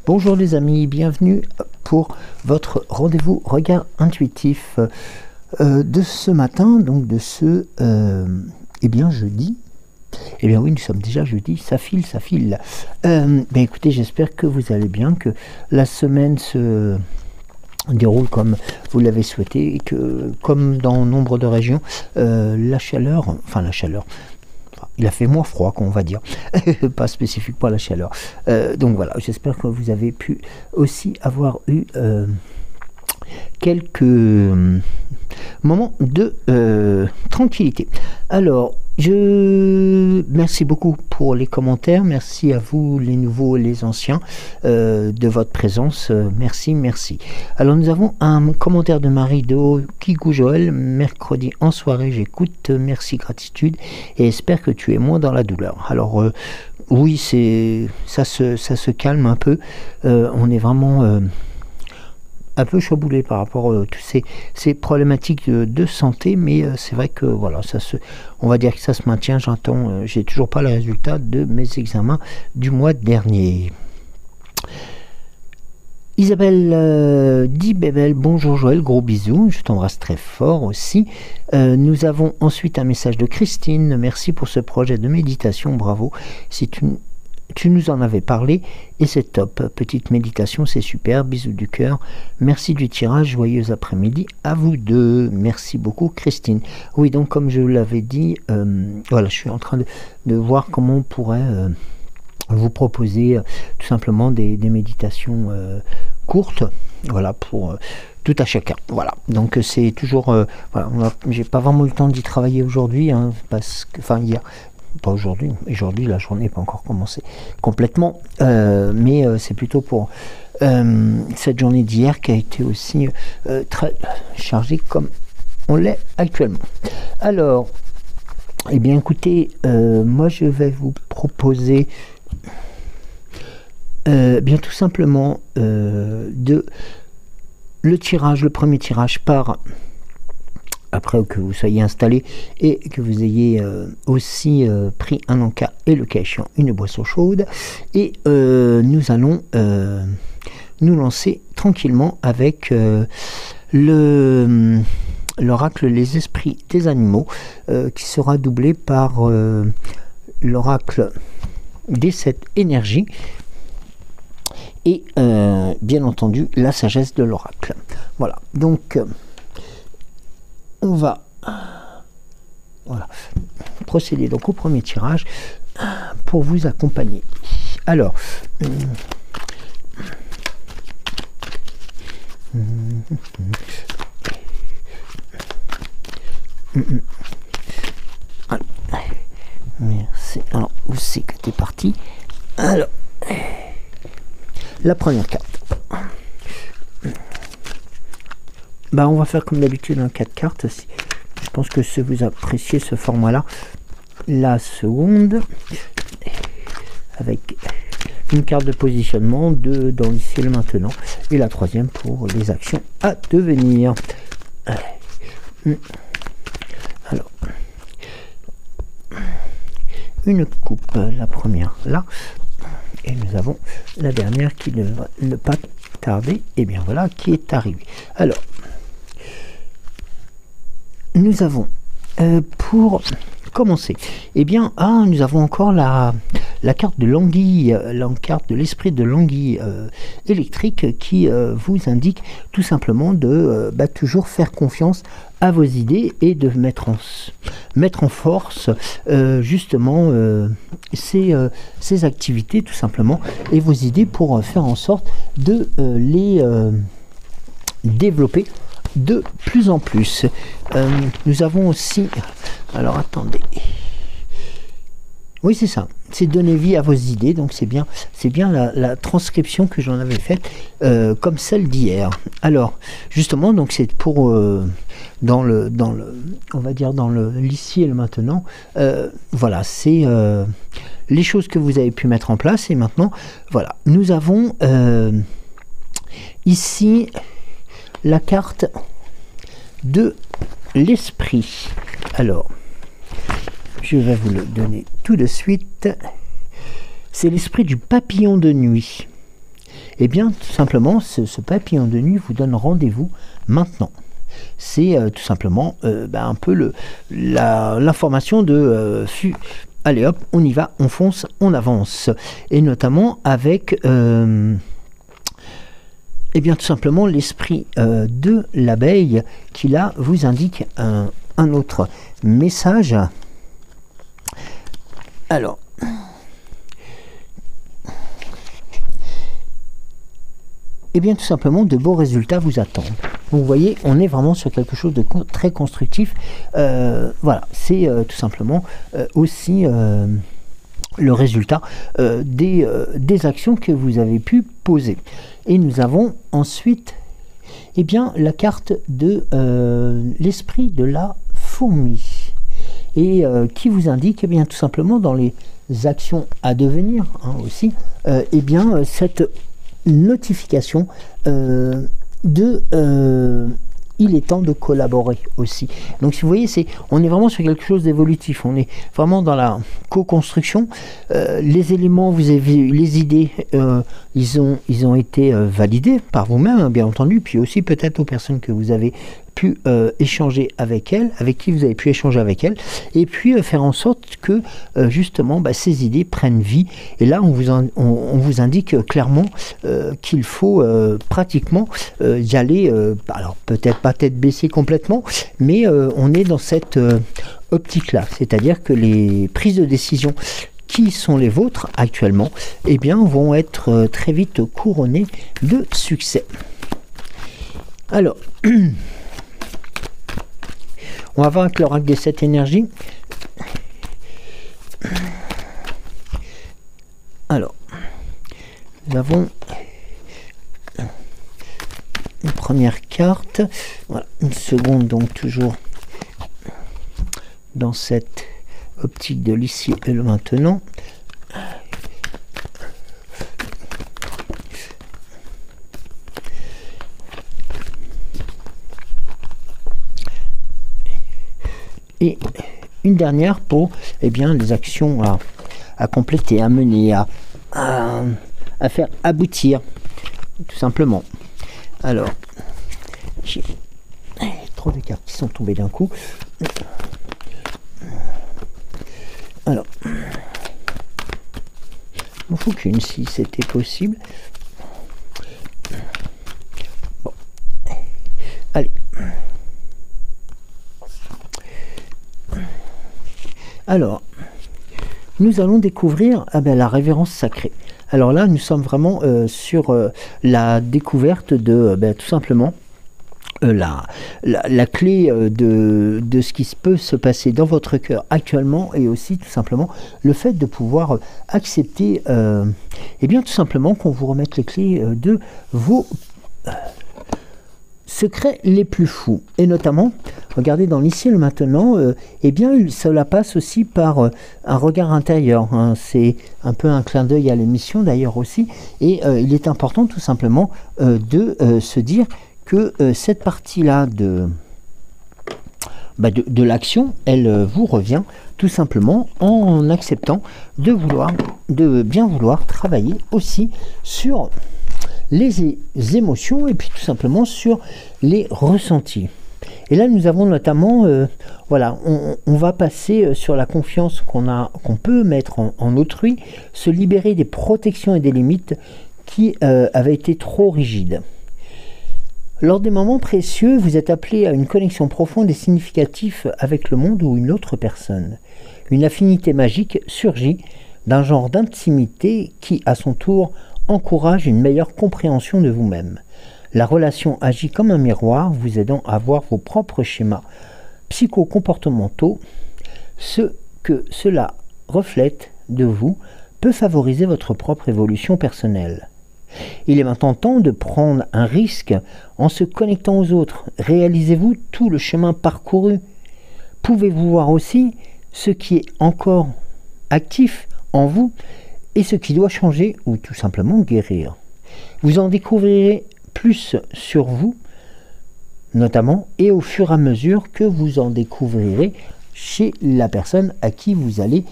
Bonjour les amis, bienvenue pour votre rendez-vous regard intuitif de ce matin, donc de ce jeudi. Eh bien oui, nous sommes déjà jeudi, ça file. Écoutez, j'espère que vous allez bien, que la semaine se déroule comme vous l'avez souhaité et que, comme dans nombre de régions, la chaleur, il a fait moins froid, qu'on va dire, pas spécifiquement la chaleur. Donc voilà, j'espère que vous avez pu aussi avoir eu quelques moments de tranquillité. Alors, merci beaucoup pour les commentaires, merci à vous les nouveaux et les anciens de votre présence, merci. Alors nous avons un commentaire de Marie de Kigou Joël, mercredi en soirée j'écoute, merci, gratitude et espère que tu es moins dans la douleur. Alors oui, ça se calme un peu, on est vraiment un peu chamboulé par rapport à toutes ces problématiques de santé, mais c'est vrai que voilà, on va dire que ça se maintient. J'ai toujours pas le résultat de mes examens du mois dernier. Isabelle dit Bébel, bonjour Joël, gros bisous, je t'embrasse très fort aussi. Nous avons ensuite un message de Christine, merci pour ce projet de méditation, bravo, tu nous en avais parlé et c'est top. Petite méditation, c'est super. Bisous du cœur. Merci du tirage. Joyeux après-midi à vous deux. Merci beaucoup, Christine. Oui, donc comme je l'avais dit, voilà, je suis en train de voir comment on pourrait vous proposer tout simplement des méditations courtes. Voilà, pour tout à chacun. Voilà. Donc c'est toujours. Voilà, j'ai pas vraiment eu le temps d'y travailler aujourd'hui, parce que, hier. Pas aujourd'hui, la journée n'est pas encore commencée complètement, mais c'est plutôt pour cette journée d'hier qui a été aussi très chargée comme on l'est actuellement. Alors, eh bien écoutez, moi je vais vous proposer bien tout simplement le premier tirage par... Après que vous soyez installé et que vous ayez aussi pris un encas et le cas échéant une boisson chaude, et nous allons nous lancer tranquillement avec l'oracle Les Esprits des Animaux, qui sera doublé par l'oracle des 7 énergies et bien entendu la sagesse de l'oracle. Voilà, donc on va procéder donc au premier tirage pour vous accompagner. Alors, merci. Alors, où c'est que t'es parti? Alors, la première carte. On va faire comme d'habitude un 4 cartes. Je pense que si vous appréciez ce format-là, la seconde, avec une carte de positionnement, 2 dans l'ici et le maintenant, et la troisième pour les actions à devenir. Alors, une coupe, la première là, et nous avons la dernière qui ne va pas tarder, et bien voilà qui est arrivée. Alors, nous avons, pour commencer, nous avons encore la carte de l'anguille, la carte de l'esprit de l'anguille électrique qui vous indique tout simplement de toujours faire confiance à vos idées et de mettre en force justement ces activités tout simplement et vos idées pour faire en sorte de les développer de plus en plus. Nous avons aussi, alors attendez, oui c'est ça, c'est donner vie à vos idées, donc c'est bien la transcription que j'en avais faite comme celle d'hier. Alors justement, donc c'est pour dans le on va dire dans l'ici et le maintenant, voilà, c'est les choses que vous avez pu mettre en place. Et maintenant voilà, nous avons ici la carte de l'esprit. Alors, je vais vous le donner tout de suite. C'est l'esprit du papillon de nuit. eh bien tout simplement ce papillon de nuit vous donne rendez-vous maintenant. C'est tout simplement un peu l'information de allez hop, on y va, on fonce, on avance. Et notamment avec eh bien tout simplement l'esprit de l'abeille qui là vous indique un autre message. Alors, eh bien tout simplement de beaux résultats vous attendent. Donc vous voyez, on est vraiment sur quelque chose de très constructif. Voilà, c'est tout simplement aussi le résultat des actions que vous avez pu poser. Et nous avons ensuite eh bien, la carte de l'esprit de la fourmi. Et qui vous indique eh bien, tout simplement dans les actions à devenir aussi, eh bien, cette notification il est temps de collaborer aussi. Donc si vous voyez, on est vraiment sur quelque chose d'évolutif, on est vraiment dans la co-construction. Les éléments, vous avez vu, les idées, ils ont été validés par vous-même, bien entendu, puis aussi peut-être aux personnes que vous avez pu échanger avec elles, avec qui vous avez pu échanger avec elles, et puis faire en sorte que justement ces idées prennent vie. Et là on vous indique clairement qu'il faut pratiquement y aller, alors peut-être pas tête baissée complètement, mais on est dans cette optique là, c'est-à-dire que les prises de décision qui sont les vôtres actuellement, eh bien vont être très vite couronnées de succès. Alors on va voir avec l'oracle des 7 énergies. Alors, nous avons une première carte. Voilà, une seconde, donc toujours dans cette optique de l'ici et le maintenant. Et une dernière pour eh bien, les actions à compléter, à mener, à faire aboutir, tout simplement. Alors, j'ai trop de cartes qui sont tombées d'un coup. Alors, il m'en faut qu'une si c'était possible. Bon, allez. Alors, nous allons découvrir la révérence sacrée. Alors là, nous sommes vraiment sur la découverte de tout simplement la clé de ce qui peut se passer dans votre cœur actuellement, et aussi tout simplement le fait de pouvoir accepter et bien tout simplement qu'on vous remette les clés de vos secrets les plus fous. Et notamment, regardez dans l'ici et le maintenant, eh bien cela passe aussi par un regard intérieur, hein. C'est un peu un clin d'œil à l'émission d'ailleurs aussi, et il est important tout simplement de se dire que cette partie-là de l'action, elle vous revient tout simplement en acceptant de bien vouloir travailler aussi sur les émotions et puis tout simplement sur les ressentis. Et là nous avons notamment voilà, on va passer sur la confiance qu'on peut mettre en autrui, se libérer des protections et des limites qui avaient été trop rigides. Lors des moments précieux, vous êtes appelé à une connexion profonde et significative avec le monde ou une autre personne. Une affinité magique surgit d'un genre d'intimité qui, à son tour, encourage une meilleure compréhension de vous-même. La relation agit comme un miroir, vous aidant à voir vos propres schémas psycho-comportementaux. Ce que cela reflète de vous peut favoriser votre propre évolution personnelle. Il est maintenant temps de prendre un risque en se connectant aux autres. Réalisez-vous tout le chemin parcouru. Pouvez-vous voir aussi ce qui est encore actif en vous et ce qui doit changer ou tout simplement guérir. Vous en découvrirez plus sur vous, notamment, et au fur et à mesure que vous en découvrirez chez la personne à qui vous allez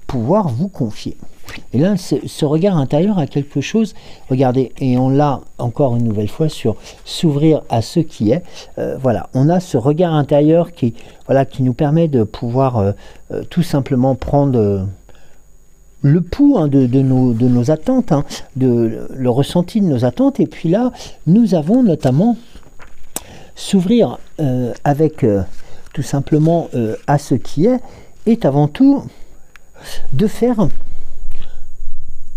pouvoir vous confier. Et là, ce regard intérieur a quelque chose, regardez, et on l'a encore une nouvelle fois sur s'ouvrir à ce qui est. Voilà, on a ce regard intérieur qui nous permet de pouvoir tout simplement prendre le pouls de nos attentes, le ressenti de nos attentes. Et puis là, nous avons notamment s'ouvrir avec tout simplement à ce qui est avant tout de faire...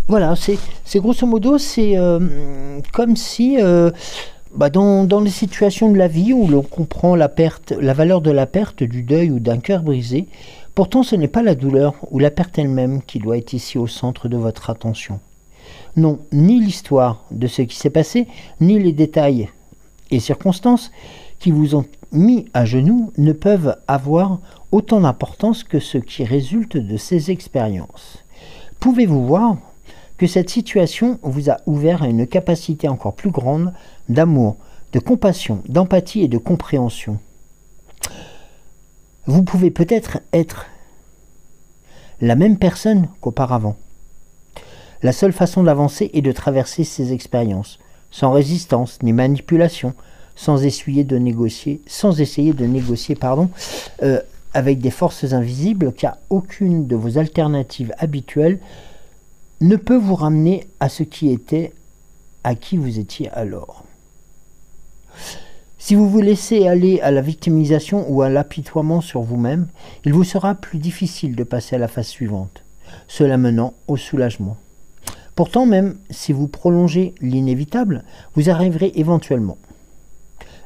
Voilà, c'est grosso modo, c'est comme si dans les situations de la vie où l'on comprend la valeur de la perte, du deuil ou d'un cœur brisé, pourtant ce n'est pas la douleur ou la perte elle-même qui doit être ici au centre de votre attention. Non, ni l'histoire de ce qui s'est passé, ni les détails et circonstances qui vous ont mis à genoux ne peuvent avoir autant d'importance que ce qui résulte de ces expériences. Pouvez-vous voir que cette situation vous a ouvert à une capacité encore plus grande d'amour, de compassion, d'empathie et de compréhension. Vous pouvez peut-être être la même personne qu'auparavant. La seule façon d'avancer est de traverser ces expériences, sans résistance ni manipulation, sans essayer de négocier, avec des forces invisibles, car aucune de vos alternatives habituelles ne peut vous ramener à ce qui était, à qui vous étiez alors. Si vous vous laissez aller à la victimisation ou à l'apitoiement sur vous-même, il vous sera plus difficile de passer à la phase suivante, cela menant au soulagement. Pourtant, même si vous prolongez l'inévitable, vous arriverez éventuellement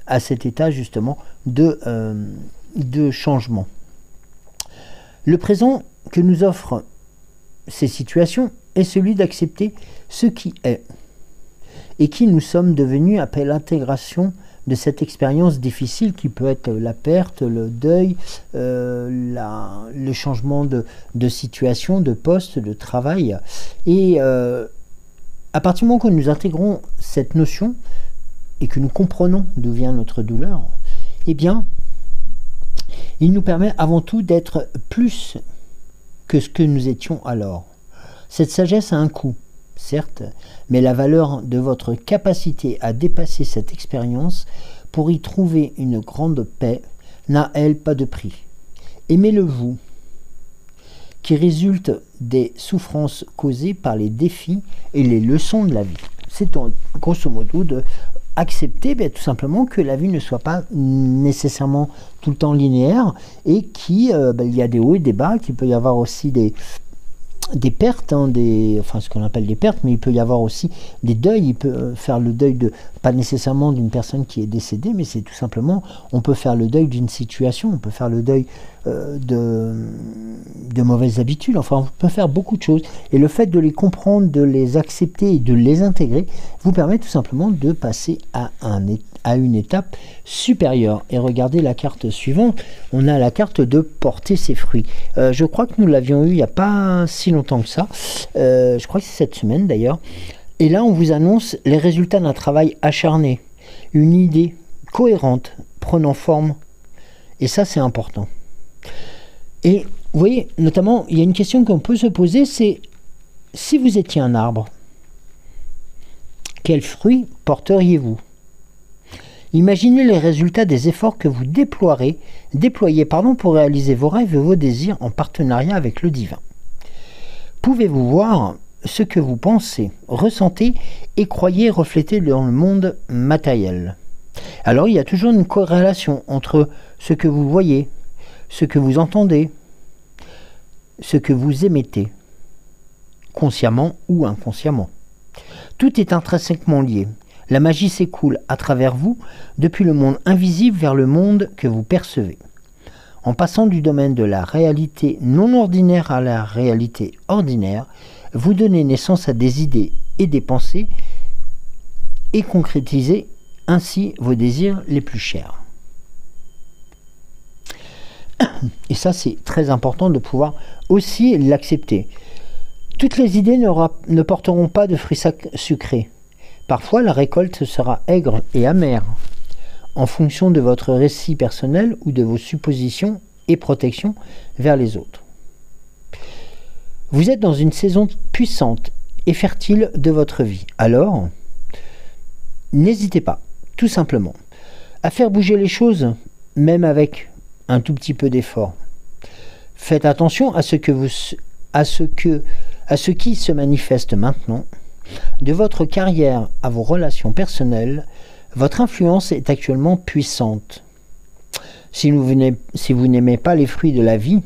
à cet état justement de changement. Le présent que nous offrent ces situations est celui d'accepter ce qui est et qui nous sommes devenus après l'intégration de cette expérience difficile qui peut être la perte, le deuil, le changement de situation, de poste, de travail. Et à partir du moment que nous intégrons cette notion et que nous comprenons d'où vient notre douleur, eh bien, il nous permet avant tout d'être plus que ce que nous étions alors. Cette sagesse a un coût, certes, mais la valeur de votre capacité à dépasser cette expérience pour y trouver une grande paix n'a, elle, pas de prix. Aimez-le vous, qui résulte des souffrances causées par les défis et les leçons de la vie. C'est grosso modo de accepter tout simplement que la vie ne soit pas nécessairement tout le temps linéaire et qu'il y a des hauts et des bas, qu'il peut y avoir aussi des pertes, ce qu'on appelle des pertes, mais il peut y avoir aussi des deuils. Il peut faire le deuil pas nécessairement d'une personne qui est décédée, mais c'est tout simplement, on peut faire le deuil d'une situation, on peut faire le deuil de mauvaises habitudes, enfin on peut faire beaucoup de choses. Et le fait de les comprendre, de les accepter et de les intégrer vous permet tout simplement de passer à une étape supérieure. Et regardez la carte suivante, on a la carte de porter ses fruits. Je crois que nous l'avions eu il n'y a pas si longtemps que ça, je crois que c'est cette semaine d'ailleurs. Et là on vous annonce les résultats d'un travail acharné, une idée cohérente prenant forme, et ça c'est important. Et vous voyez, notamment, il y a une question qu'on peut se poser, c'est si vous étiez un arbre, quels fruits porteriez-vous? Imaginez les résultats des efforts que vous déployez pour réaliser vos rêves et vos désirs en partenariat avec le divin. Pouvez-vous voir ce que vous pensez, ressentez et croyez refléter dans le monde matériel? Alors il y a toujours une corrélation entre ce que vous voyez, ce que vous entendez, ce que vous émettez, consciemment ou inconsciemment. Tout est intrinsèquement lié. La magie s'écoule à travers vous depuis le monde invisible vers le monde que vous percevez. En passant du domaine de la réalité non ordinaire à la réalité ordinaire, vous donnez naissance à des idées et des pensées et concrétisez ainsi vos désirs les plus chers. Et ça, c'est très important de pouvoir aussi l'accepter. Toutes les idées ne porteront pas de fruits sucrés. Parfois, la récolte sera aigre et amère, en fonction de votre récit personnel ou de vos suppositions et protection vers les autres. Vous êtes dans une saison puissante et fertile de votre vie. Alors, n'hésitez pas, tout simplement, à faire bouger les choses, même avec un tout petit peu d'effort. Faites attention à ce qui se manifeste maintenant. De votre carrière à vos relations personnelles, votre influence est actuellement puissante. Si vous n'aimez pas les fruits de la vie,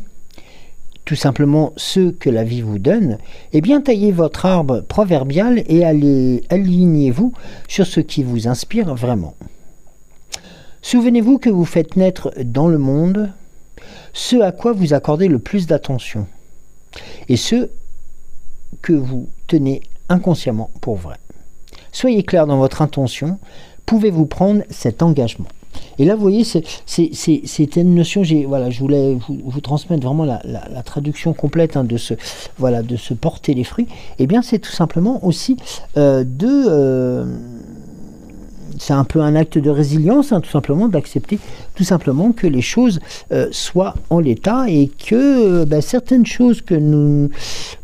tout simplement ceux que la vie vous donne, eh bien taillez votre arbre proverbial et alignez-vous sur ce qui vous inspire vraiment. Souvenez-vous que vous faites naître dans le monde ce à quoi vous accordez le plus d'attention et ce que vous tenez inconsciemment pour vrai. Soyez clair dans votre intention, pouvez-vous prendre cet engagement? Et là, vous voyez, c'est une notion, je voulais vous transmettre vraiment la traduction complète de se porter les fruits. Eh bien, c'est tout simplement aussi c'est un peu un acte de résilience, tout simplement, d'accepter tout simplement que les choses soient en l'état et que certaines choses que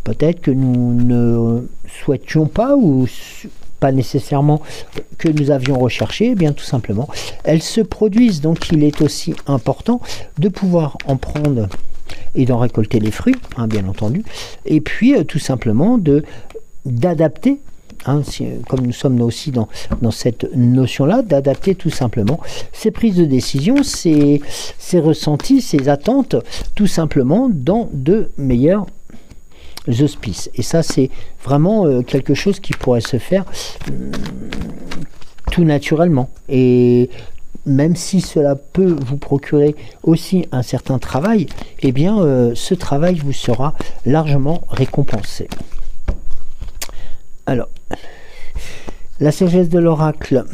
peut-être que nous ne souhaitions pas ou pas nécessairement que nous avions recherché, eh bien tout simplement, elles se produisent. Donc il est aussi important de pouvoir en prendre et d'en récolter les fruits, bien entendu, et puis tout simplement d'adapter, comme nous sommes aussi dans cette notion-là, d'adapter tout simplement ces prises de décision, ces ressentis, ces attentes, tout simplement dans de meilleurs auspices. Et ça, c'est vraiment quelque chose qui pourrait se faire tout naturellement. Et même si cela peut vous procurer aussi un certain travail, eh bien, ce travail vous sera largement récompensé. Alors, la sagesse de l'oracle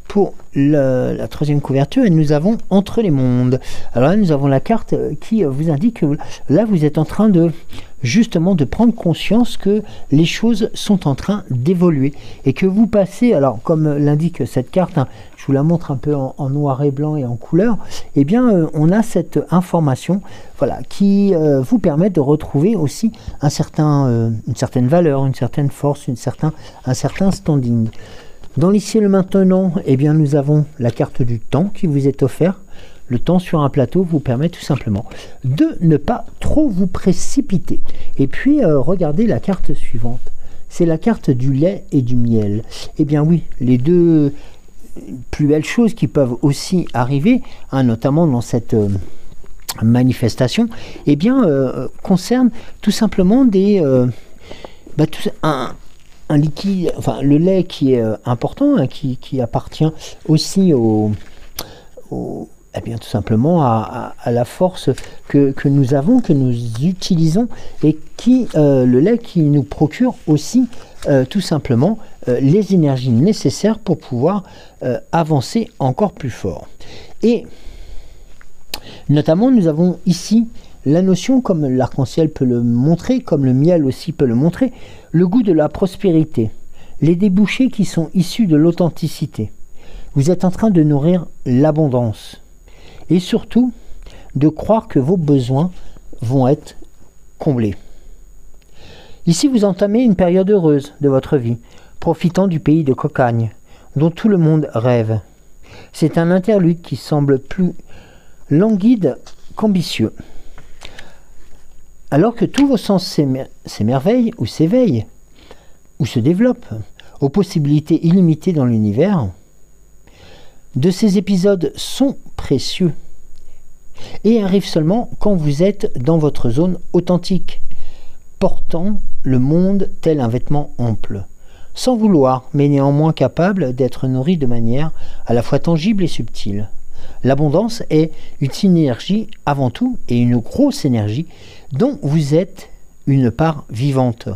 pour la troisième couverture, et nous avons Entre les mondes. Alors là, nous avons la carte qui vous indique que là, vous êtes en train de justement de prendre conscience que les choses sont en train d'évoluer et que vous passez, alors comme l'indique cette carte, je vous la montre un peu en noir et blanc et en couleur, eh bien on a cette information qui vous permet de retrouver aussi une certaine valeur, une certaine force, un certain standing. Dans l'ici et le maintenant, eh bien nous avons la carte du temps qui vous est offerte. Le temps sur un plateau vous permet tout simplement de ne pas trop vous précipiter. Et puis, regardez la carte suivante. C'est la carte du lait et du miel. Eh bien oui, les deux plus belles choses qui peuvent aussi arriver, notamment dans cette manifestation, eh bien, concernent tout simplement un liquide, le lait qui est important, qui appartient aussi tout simplement à la force que nous avons, que nous utilisons, et le lait qui nous procure aussi tout simplement les énergies nécessaires pour pouvoir avancer encore plus fort. Et notamment, nous avons ici la notion, comme l'arc-en-ciel peut le montrer, comme le miel aussi peut le montrer, le goût de la prospérité, les débouchés qui sont issus de l'authenticité. Vous êtes en train de nourrir l'abondance. Et surtout, de croire que vos besoins vont être comblés. Ici, vous entamez une période heureuse de votre vie, profitant du pays de cocagne, dont tout le monde rêve. C'est un interlude qui semble plus languide qu'ambitieux. Alors que tous vos sens s'émerveillent ou s'éveillent, ou se développent, aux possibilités illimitées dans l'univers, de ces épisodes sont précieux et arrivent seulement quand vous êtes dans votre zone authentique, portant le monde tel un vêtement ample, sans vouloir, mais néanmoins capable d'être nourri de manière à la fois tangible et subtile. L'abondance est une énergie avant tout, et une grosse énergie dont vous êtes une part vivante.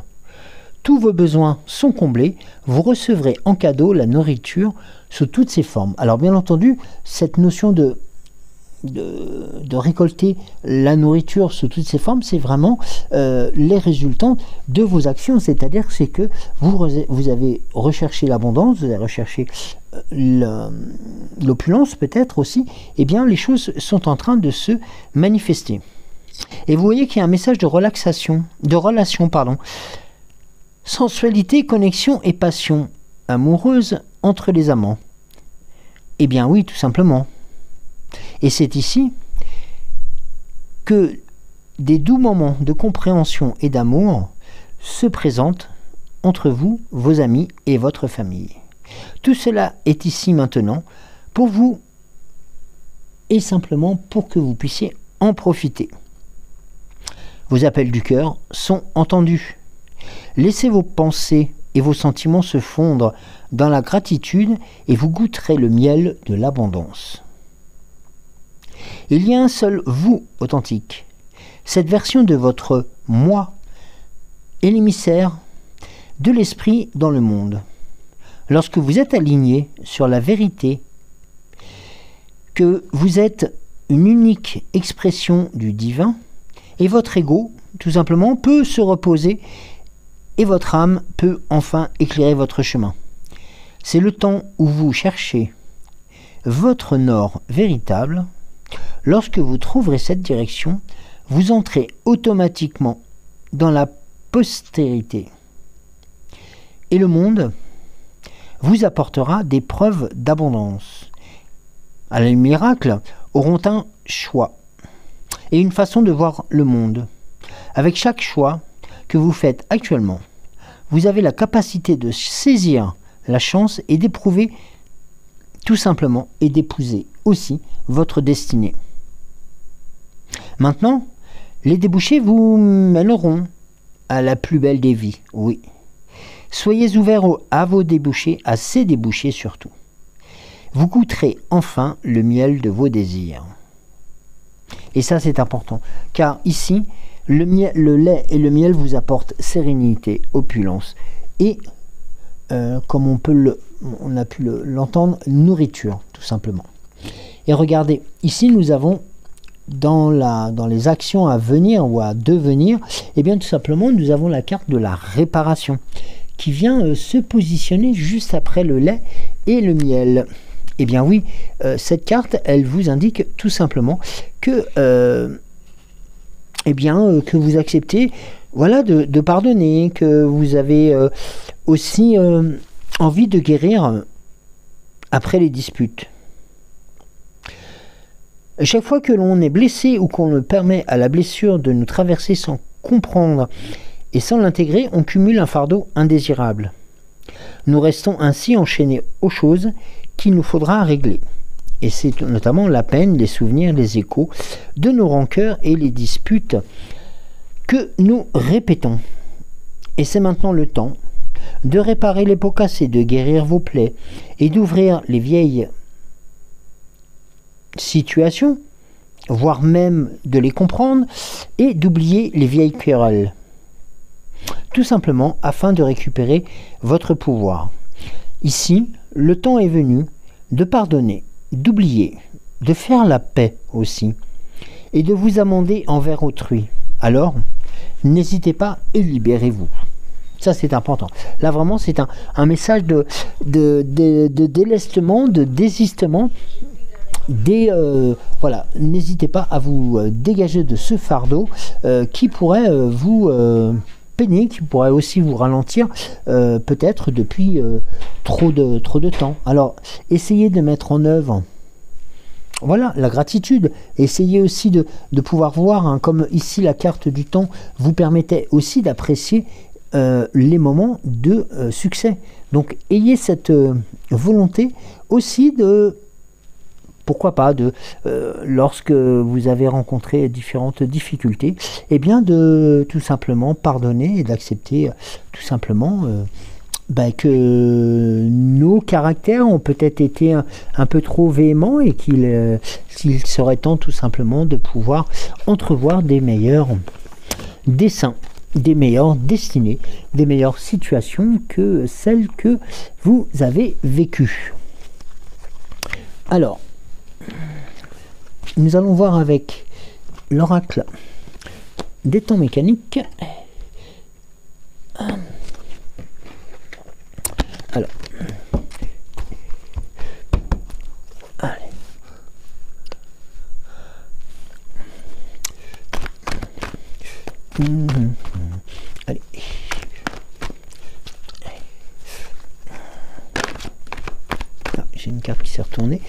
Tous vos besoins sont comblés, vous recevrez en cadeau la nourriture sous toutes ses formes. Alors bien entendu, cette notion de récolter la nourriture sous toutes ses formes, c'est vraiment les résultats de vos actions. C'est-à-dire c'est que vous avez recherché l'abondance, vous avez recherché l'opulence peut-être aussi, et bien les choses sont en train de se manifester. Et vous voyez qu'il y a un message de relaxation, de relation, pardon. Sensualité, connexion et passion amoureuse entre les amants. Eh bien oui, tout simplement. Et c'est ici que des doux moments de compréhension et d'amour se présentent entre vous, vos amis et votre famille. Tout cela est ici maintenant pour vous et simplement pour que vous puissiez en profiter. Vos appels du cœur sont entendus. Laissez vos pensées et vos sentiments se fondre dans la gratitude et vous goûterez le miel de l'abondance. Il y a un seul vous authentique. Cette version de votre moi est l'émissaire de l'esprit dans le monde. Lorsque vous êtes aligné sur la vérité, que vous êtes une unique expression du divin, et votre ego, tout simplement, peut se reposer et votre âme peut enfin éclairer votre chemin. C'est le temps où vous cherchez votre nord véritable. Lorsque vous trouverez cette direction, vous entrez automatiquement dans la postérité. Et le monde vous apportera des preuves d'abondance. Les miracles auront un choix et une façon de voir le monde. Avec chaque choix que vous faites actuellement, vous avez la capacité de saisir la chance et d'éprouver tout simplement et d'épouser aussi votre destinée. Maintenant, les débouchés vous mèneront à la plus belle des vies, oui. Soyez ouverts à vos débouchés, à ces débouchés surtout. Vous goûterez enfin le miel de vos désirs. Et ça c'est important, car ici, le lait et le miel vous apportent sérénité, opulence et, comme on a pu l'entendre, nourriture, tout simplement. Et regardez, ici nous avons dans les actions à venir ou à devenir, eh bien tout simplement nous avons la carte de la réparation qui vient se positionner juste après le lait et le miel. Eh bien oui, cette carte, elle vous indique tout simplement que, que vous acceptez, voilà, de pardonner, que vous avez aussi envie de guérir après les disputes. Chaque fois que l'on est blessé ou qu'on permet à la blessure de nous traverser sans comprendre et sans l'intégrer, on cumule un fardeau indésirable. Nous restons ainsi enchaînés aux choses qu'il nous faudra régler. Et c'est notamment la peine, les souvenirs, les échos de nos rancœurs et les disputes que nous répétons. Et c'est maintenant le temps de réparer les pots cassés, de guérir vos plaies et d'ouvrir les vieilles situations, voire même de les comprendre et d'oublier les vieilles querelles. Tout simplement afin de récupérer votre pouvoir. Ici, le temps est venu de pardonner, d'oublier, de faire la paix aussi, et de vous amender envers autrui. Alors, n'hésitez pas et libérez-vous. Ça, c'est important. Là, vraiment, c'est un message de délestement, de désistement. Voilà, n'hésitez pas à vous dégager de ce fardeau qui pourrait vous peiner, qui pourrait aussi vous ralentir peut-être depuis trop de temps. Alors, essayez de mettre en œuvre voilà, la gratitude. Essayez aussi de pouvoir voir, hein, comme ici la carte du temps vous permettait aussi d'apprécier les moments de succès. Donc, ayez cette volonté aussi de... Pourquoi pas, lorsque vous avez rencontré différentes difficultés, eh bien de tout simplement pardonner et d'accepter tout simplement que nos caractères ont peut-être été un peu trop véhéments et qu'il serait temps tout simplement de pouvoir entrevoir des meilleurs desseins, des meilleures destinées, des meilleures situations que celles que vous avez vécues. Alors, nous allons voir avec l'oracle des temps mécaniques. Alors, allez. Allez. Ah, j'ai une carte qui s'est retournée.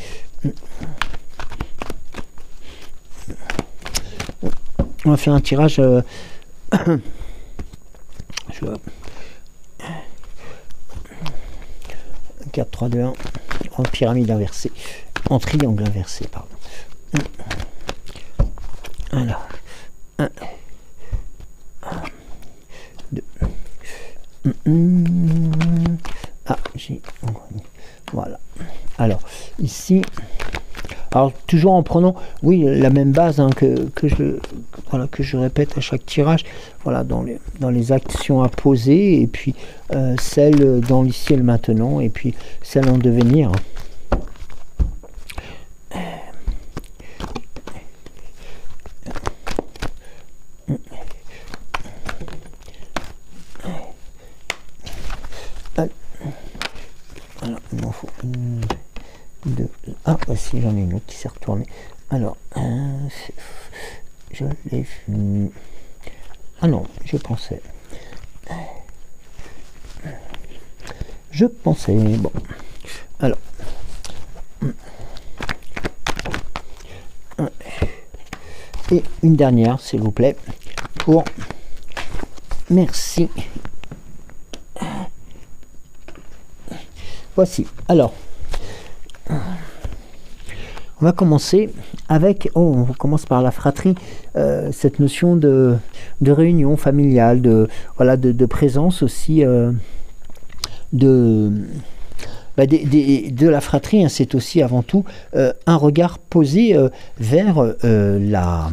On va faire un tirage. 4, 3, 2, 1 en pyramide inversée, en triangle inversé, pardon. Alors, 1, 2. Ah, j'ai. Voilà. Alors, ici. Alors, toujours en prenant, oui, la même base hein, que je répète à chaque tirage, voilà, dans les actions à poser, et puis celle dans l'ici et le maintenant, et puis celle en devenir. Alors, il m'en faut une. Ah, voici, j'en ai une autre qui s'est retournée. Alors, je l'ai vu. Ah non, je pensais. Bon. Alors. Et une dernière, s'il vous plaît, pour. Merci. Voici. Alors. On va commencer avec, on commence par la fratrie, cette notion de réunion familiale, de présence aussi de la fratrie, hein. C'est aussi avant tout un regard posé vers la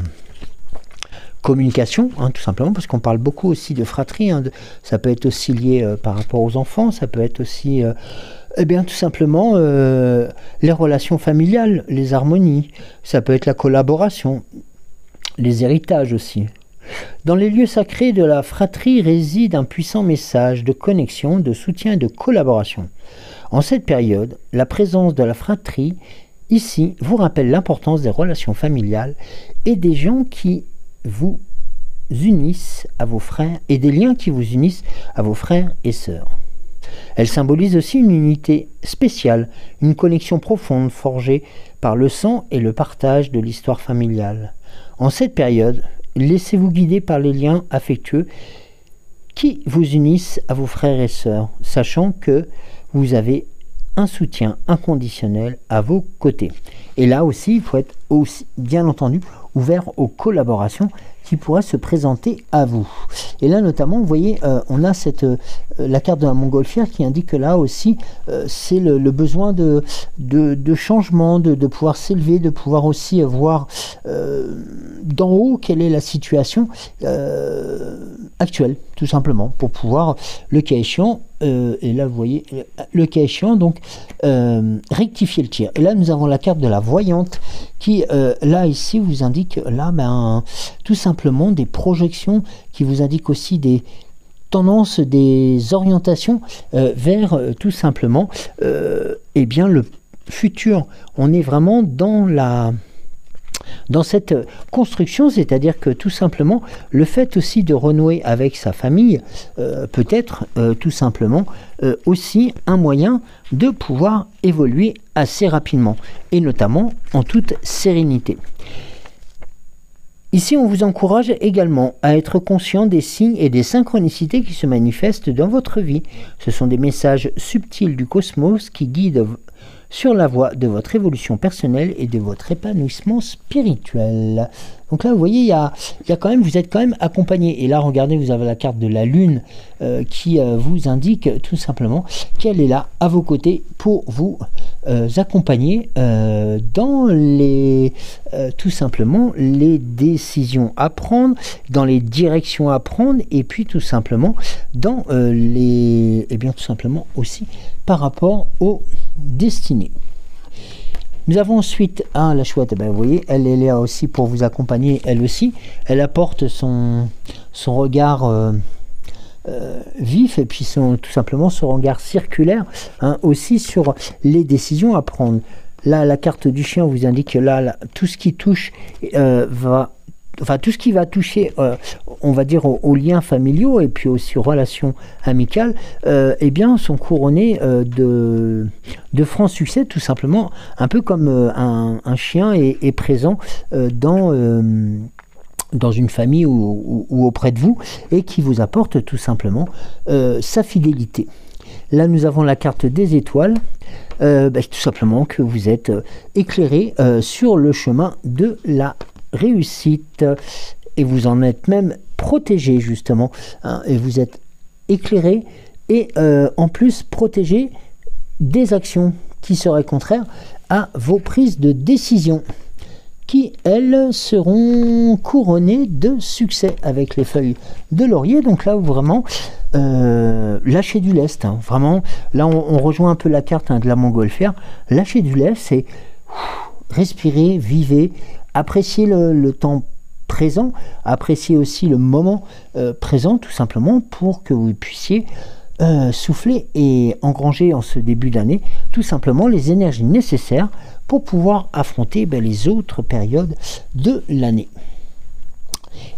communication, hein, tout simplement, parce qu'on parle beaucoup aussi de fratrie, hein, ça peut être aussi lié par rapport aux enfants, ça peut être aussi eh bien, tout simplement, les relations familiales, les harmonies, ça peut être la collaboration, les héritages aussi. Dans les lieux sacrés de la fratrie réside un puissant message de connexion, de soutien et de collaboration. En cette période, la présence de la fratrie, ici, vous rappelle l'importance des relations familiales et des gens qui vous unissent à vos frères, et des liens qui vous unissent à vos frères et sœurs. Elle symbolise aussi une unité spéciale, une connexion profonde forgée par le sang et le partage de l'histoire familiale. En cette période, laissez-vous guider par les liens affectueux qui vous unissent à vos frères et sœurs, sachant que vous avez un soutien inconditionnel à vos côtés. Et là aussi, il faut être aussi, bien entendu, ouvert aux collaborations qui pourraient se présenter à vous. Et là notamment, vous voyez, on a la carte de la montgolfière qui indique que là aussi, c'est le besoin de changement, de pouvoir s'élever, de pouvoir aussi voir d'en haut quelle est la situation actuelle, tout simplement, pour pouvoir, le cas échéant, et là vous voyez, le cas échéant, donc rectifier le tir. Et là nous avons la carte de la voyante qui, là ici, vous indique, là, tout simplement des projections qui vous indiquent aussi des tendances, des orientations vers tout simplement eh bien le futur. On est vraiment dans cette construction, c'est-à-dire que tout simplement le fait aussi de renouer avec sa famille peut être tout simplement aussi un moyen de pouvoir évoluer assez rapidement et notamment en toute sérénité. Ici, on vous encourage également à être conscient des signes et des synchronicités qui se manifestent dans votre vie. Ce sont des messages subtils du cosmos qui guident sur la voie de votre évolution personnelle et de votre épanouissement spirituel. Donc là, vous voyez, il y a quand même, vous êtes quand même accompagné. Et là, regardez, vous avez la carte de la Lune qui vous indique tout simplement qu'elle est là à vos côtés pour vous accompagner dans tout simplement les décisions à prendre, dans les directions à prendre, et puis tout simplement dans tout simplement aussi par rapport aux destinées. Nous avons ensuite, la chouette, vous voyez, elle est là aussi pour vous accompagner, elle aussi. Elle apporte son regard vif et puis tout simplement son regard circulaire aussi sur les décisions à prendre. Là, la carte du chien vous indique que là tout ce qui touche tout ce qui va toucher, on va dire, aux liens familiaux et puis aussi aux relations amicales, eh bien, sont couronnés de francs succès, tout simplement, un peu comme un chien est présent dans une famille ou auprès de vous, et qui vous apporte tout simplement sa fidélité. Là, nous avons la carte des étoiles, tout simplement que vous êtes éclairé sur le chemin de la réussite, et vous en êtes même protégé justement, et vous êtes éclairé, et en plus protégé des actions qui seraient contraires à vos prises de décision, qui, elles, seront couronnées de succès avec les feuilles de laurier. Donc là, vraiment, lâcher du lest. Vraiment, là, on rejoint un peu la carte de la montgolfière. Lâcher du lest, c'est respirer, vivez, apprécier le temps présent, apprécier aussi le moment présent, tout simplement, pour que vous puissiez souffler et engranger en ce début d'année, tout simplement, les énergies nécessaires pour pouvoir affronter les autres périodes de l'année.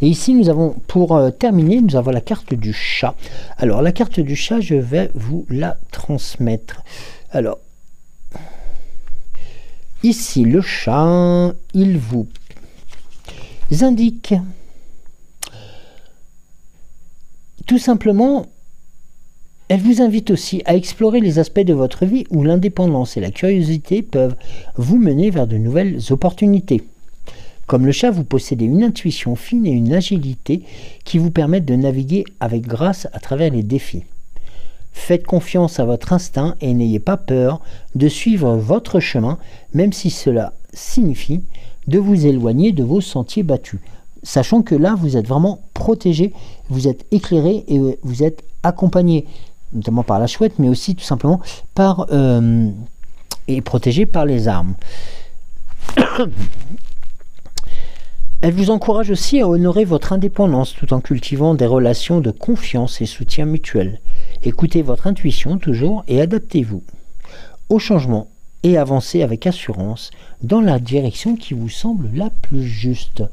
Et ici, nous avons, pour terminer, nous avons la carte du chat. Alors, la carte du chat, je vais vous la transmettre. Alors, ici, le chat, il vous indique tout simplement, elle vous invite aussi à explorer les aspects de votre vie où l'indépendance et la curiosité peuvent vous mener vers de nouvelles opportunités. Comme le chat, vous possédez une intuition fine et une agilité qui vous permettent de naviguer avec grâce à travers les défis. Faites confiance à votre instinct et n'ayez pas peur de suivre votre chemin, même si cela signifie de vous éloigner de vos sentiers battus. Sachant que là, vous êtes vraiment protégé, vous êtes éclairé et vous êtes accompagné, notamment par la chouette, mais aussi tout simplement et protégé par les armes. Elle vous encourage aussi à honorer votre indépendance tout en cultivant des relations de confiance et soutien mutuel. Écoutez votre intuition toujours et adaptez-vous au changement et avancez avec assurance dans la direction qui vous semble la plus juste.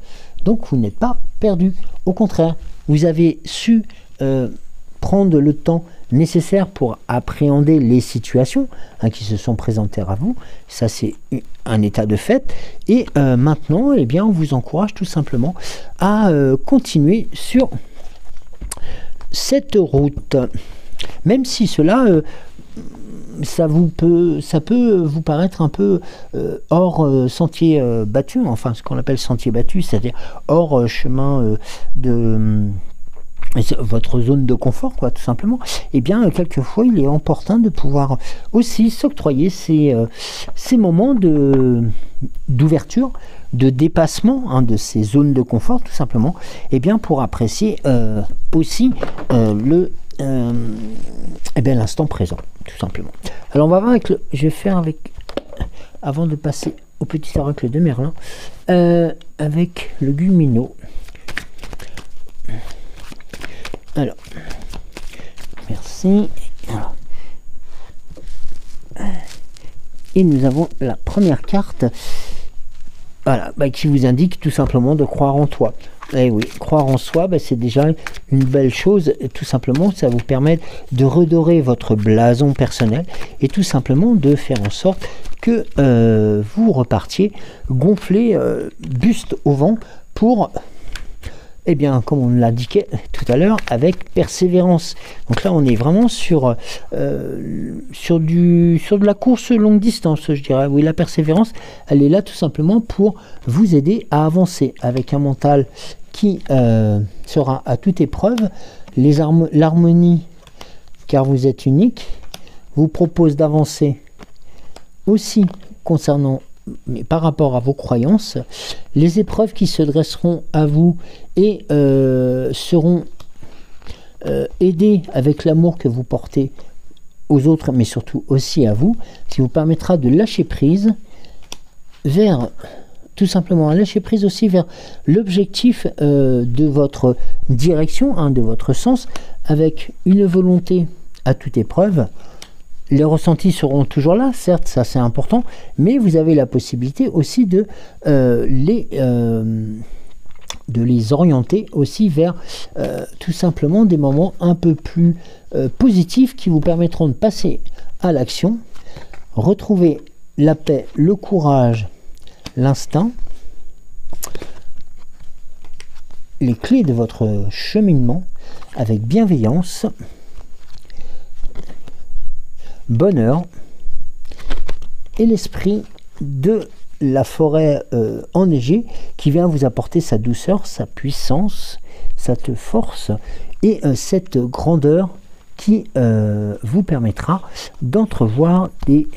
Donc vous n'êtes pas perdu. Au contraire, vous avez su prendre le temps nécessaire pour appréhender les situations qui se sont présentées à vous. Ça, c'est un état de fait. Et maintenant, eh bien, on vous encourage tout simplement à continuer sur cette route. Même si cela, ça peut vous paraître un peu hors sentier battu, enfin ce qu'on appelle sentier battu, c'est-à-dire hors chemin de votre zone de confort, quoi, tout simplement. Et bien, quelquefois, il est opportun de pouvoir aussi s'octroyer ces moments d'ouverture, de dépassement de ces zones de confort, tout simplement, et bien pour apprécier aussi l'instant présent, tout simplement. Alors, on va voir je vais faire avec, avant de passer au petit oracle de Merlin, avec le Gumino. Alors, merci. Alors, et nous avons la première carte, voilà, qui vous indique tout simplement de croire en toi. Et oui, croire en soi, c'est déjà une belle chose. Tout simplement, ça vous permet de redorer votre blason personnel et tout simplement de faire en sorte que vous repartiez gonflé, buste au vent pour... Eh bien, comme on l'indiquait tout à l'heure, avec persévérance. Donc là, on est vraiment sur de la course longue distance, je dirais. Oui, la persévérance, elle est là tout simplement pour vous aider à avancer avec un mental qui sera à toute épreuve. L'harmonie, car vous êtes unique, vous propose d'avancer aussi concernant, mais par rapport à vos croyances, les épreuves qui se dresseront à vous et seront aidées avec l'amour que vous portez aux autres, mais surtout aussi à vous, qui vous permettra de lâcher prise vers tout simplement un lâcher prise aussi vers l'objectif de votre direction, hein, de votre sens, avec une volonté à toute épreuve. Les ressentis seront toujours là, certes, ça c'est important, mais vous avez la possibilité aussi de les orienter aussi vers tout simplement des moments un peu plus positifs qui vous permettront de passer à l'action, retrouver la paix, le courage, l'instinct, les clés de votre cheminement avec bienveillance, bonheur et l'esprit de la forêt enneigée qui vient vous apporter sa douceur, sa puissance, cette force et cette grandeur qui vous permettra d'entrevoir des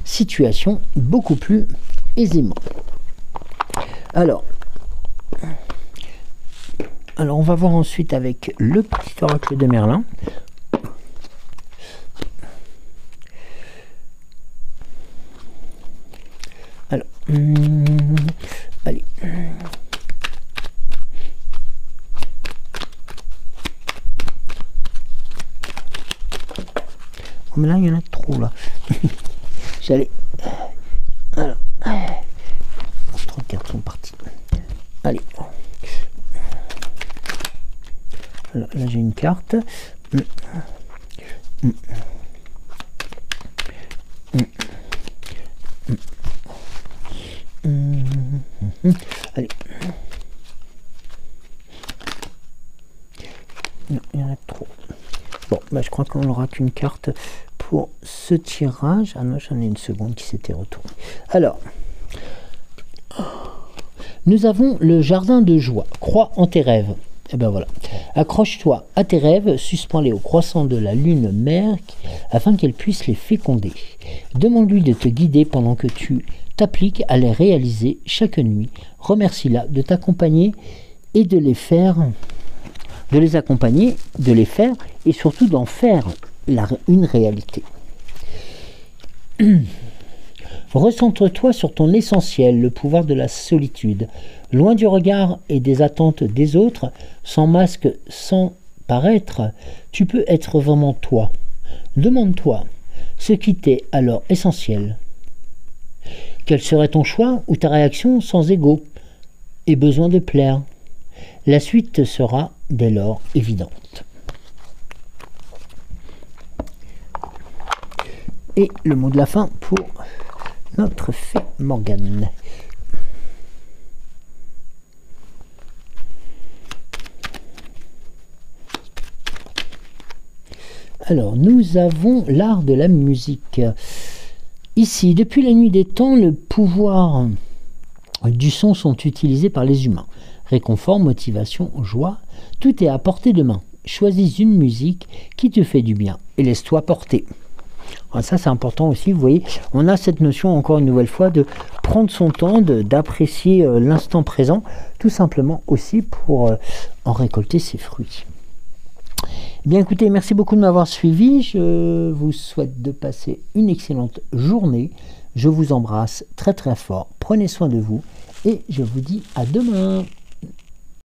situations beaucoup plus aisément. Alors on va voir ensuite avec le petit oracle de Merlin. Alors, allez. Oh, mais là, il y en a trop, là. J'allais... Alors... Trop de cartes sont parties. Allez. Alors, là, j'ai une carte. Allez. Non, il y en a trop. Bon, bah, je crois qu'on n'aura qu'une carte pour ce tirage. Ah non, j'en ai une seconde qui s'était retournée. Alors, nous avons le jardin de joie. Crois en tes rêves. Et ben voilà. Accroche-toi à tes rêves, suspends-les au croissant de la lune mère afin qu'elle puisse les féconder. Demande-lui de te guider pendant que tu t'appliques à les réaliser chaque nuit. Remercie-la de t'accompagner et de les faire, de les accompagner, de les faire et surtout d'en faire une réalité. Recentre-toi sur ton essentiel, le pouvoir de la solitude. Loin du regard et des attentes des autres, sans masque, sans paraître, tu peux être vraiment toi. Demande-toi ce qui t'est alors essentiel. Quel serait ton choix ou ta réaction sans ego et besoin de plaire? La suite te sera dès lors évidente. Et le mot de la fin pour notre fée Morgane. Alors, nous avons l'art de la musique. Ici, depuis la nuit des temps, le pouvoir du son sont utilisés par les humains. Réconfort, motivation, joie, tout est à portée de main. Choisis une musique qui te fait du bien et laisse-toi porter. Alors ça, c'est important aussi, vous voyez, on a cette notion, encore une nouvelle fois, de prendre son temps, d'apprécier l'instant présent, tout simplement aussi pour en récolter ses fruits. Bien écoutez, merci beaucoup de m'avoir suivi, je vous souhaite de passer une excellente journée, je vous embrasse très très fort, prenez soin de vous et je vous dis à demain.